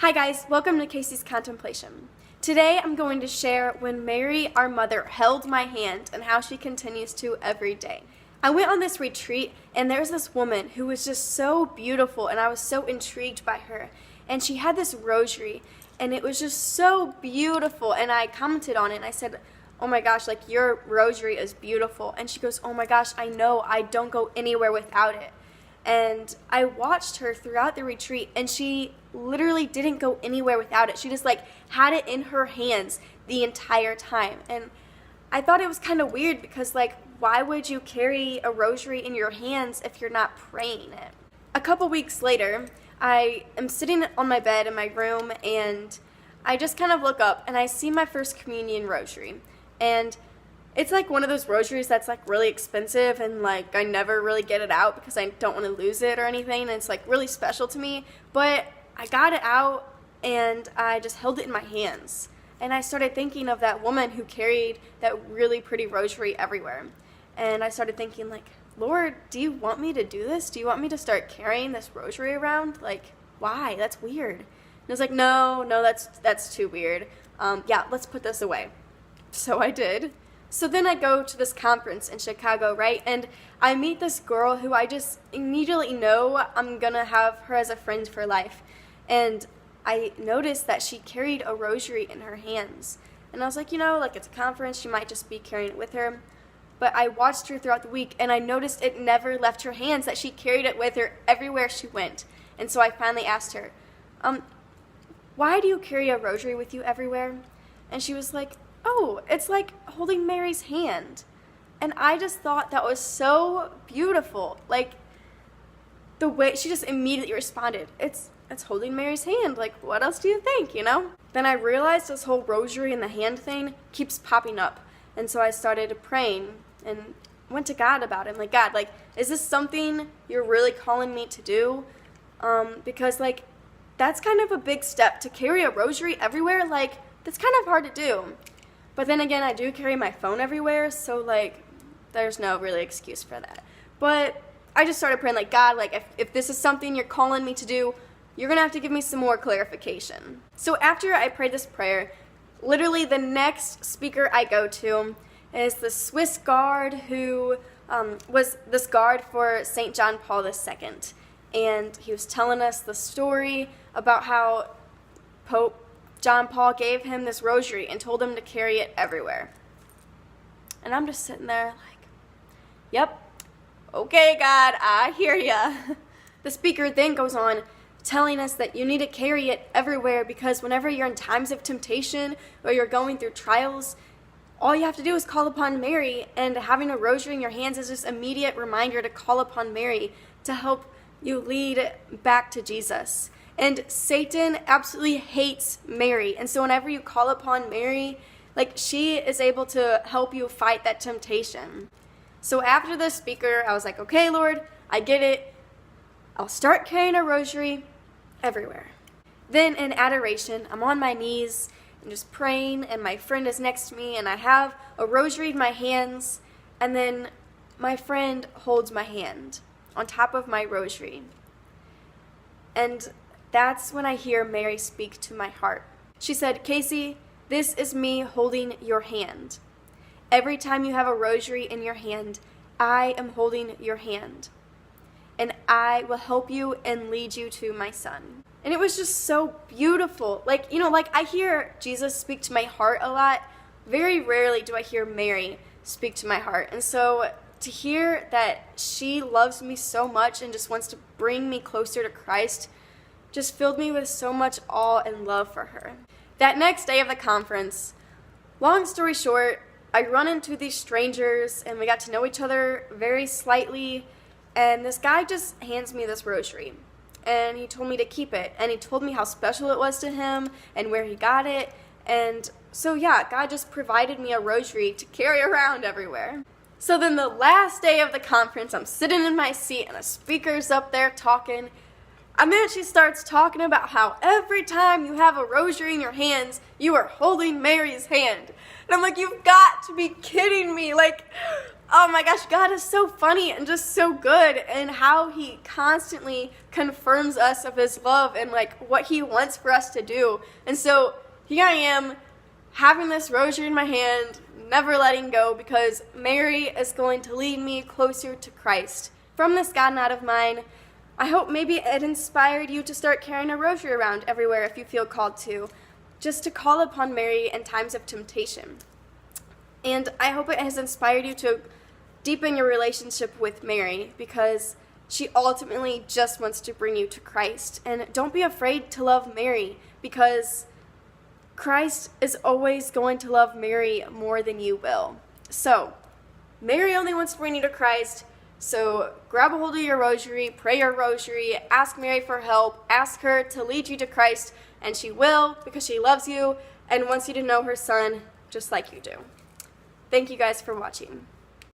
Hi guys, welcome to Casey's Contemplation. Today I'm going to share when Mary, our mother, held my hand and how she continues to every day. I went on this retreat and there's this woman who was just so beautiful and I was so intrigued by her. And she had this rosary and it was just so beautiful and I commented on it and I said, "Oh my gosh, like your rosary is beautiful." And she goes, "Oh my gosh, I know, I don't go anywhere without it." And I watched her throughout the retreat and she literally didn't go anywhere without it. She just had it in her hands the entire time. And I thought it was kind of weird because why would you carry a rosary in your hands if you're not praying it? A couple weeks later, I am sitting on my bed in my room and I just kind of look up and I see my first communion rosary. And it's one of those rosaries that's really expensive and I never really get it out because I don't want to lose it or anything, and it's really special to me. But I got it out and I just held it in my hands. And I started thinking of that woman who carried that really pretty rosary everywhere. And I started thinking Lord, do you want me to do this? Do you want me to start carrying this rosary around? Why? That's weird. And I was no, that's too weird. Yeah, let's put this away. So I did. So then I go to this conference in Chicago, right? And I meet this girl who I just immediately know I'm going to have her as a friend for life. And I noticed that she carried a rosary in her hands. And I was it's a conference, she might just be carrying it with her. But I watched her throughout the week and I noticed it never left her hands, that she carried it with her everywhere she went. And so I finally asked her, why do you carry a rosary with you everywhere? And she was like, "Oh, it's like holding Mary's hand." And I just thought that was so beautiful. The way she just immediately responded, it's holding Mary's hand. What else do you think, Then I realized this whole rosary in the hand thing keeps popping up. And so I started praying and went to God about it. I'm God, is this something you're really calling me to do? Because that's kind of a big step to carry a rosary everywhere. That's kind of hard to do. But then again, I do carry my phone everywhere, so there's no really excuse for that. But I just started praying God, if this is something you're calling me to do, you're going to have to give me some more clarification. So after I prayed this prayer, literally the next speaker I go to is the Swiss guard who was this guard for St. John Paul II. And he was telling us the story about how Pope John Paul gave him this rosary and told him to carry it everywhere. And I'm just sitting there yep, okay, God, I hear ya. The speaker then goes on telling us that you need to carry it everywhere because whenever you're in times of temptation or you're going through trials, all you have to do is call upon Mary, and having a rosary in your hands is just an immediate reminder to call upon Mary to help you lead back to Jesus. And Satan absolutely hates Mary. And so whenever you call upon Mary, she is able to help you fight that temptation. So after the speaker, I was okay, Lord, I get it. I'll start carrying a rosary everywhere. Then in adoration, I'm on my knees and just praying, and my friend is next to me, and I have a rosary in my hands, and then my friend holds my hand on top of my rosary. And that's when I hear Mary speak to my heart. She said, "Casey, this is me holding your hand. Every time you have a rosary in your hand, I am holding your hand. And I will help you and lead you to my son." And it was just so beautiful. I hear Jesus speak to my heart a lot. Very rarely do I hear Mary speak to my heart. And so to hear that she loves me so much and just wants to bring me closer to Christ just filled me with so much awe and love for her. That next day of the conference, long story short, I run into these strangers and we got to know each other very slightly, and this guy just hands me this rosary and he told me to keep it, and he told me how special it was to him and where he got it. And so yeah, God just provided me a rosary to carry around everywhere. So then the last day of the conference, I'm sitting in my seat and a speaker's up there talking. And then she starts talking about how every time you have a rosary in your hands, you are holding Mary's hand. And I'm like, you've got to be kidding me. Like, oh my gosh, God is so funny and just so good, and how he constantly confirms us of his love and like what he wants for us to do. And so here I am having this rosary in my hand, never letting go, because Mary is going to lead me closer to Christ. From this God Not of Mine, I hope maybe it inspired you to start carrying a rosary around everywhere if you feel called to, just to call upon Mary in times of temptation. And I hope it has inspired you to deepen your relationship with Mary, because she ultimately just wants to bring you to Christ. And don't be afraid to love Mary, because Christ is always going to love Mary more than you will. So, Mary only wants to bring you to Christ. So grab a hold of your rosary, pray your rosary, ask Mary for help, ask her to lead you to Christ, and she will, because she loves you and wants you to know her Son just like you do. Thank you guys for watching.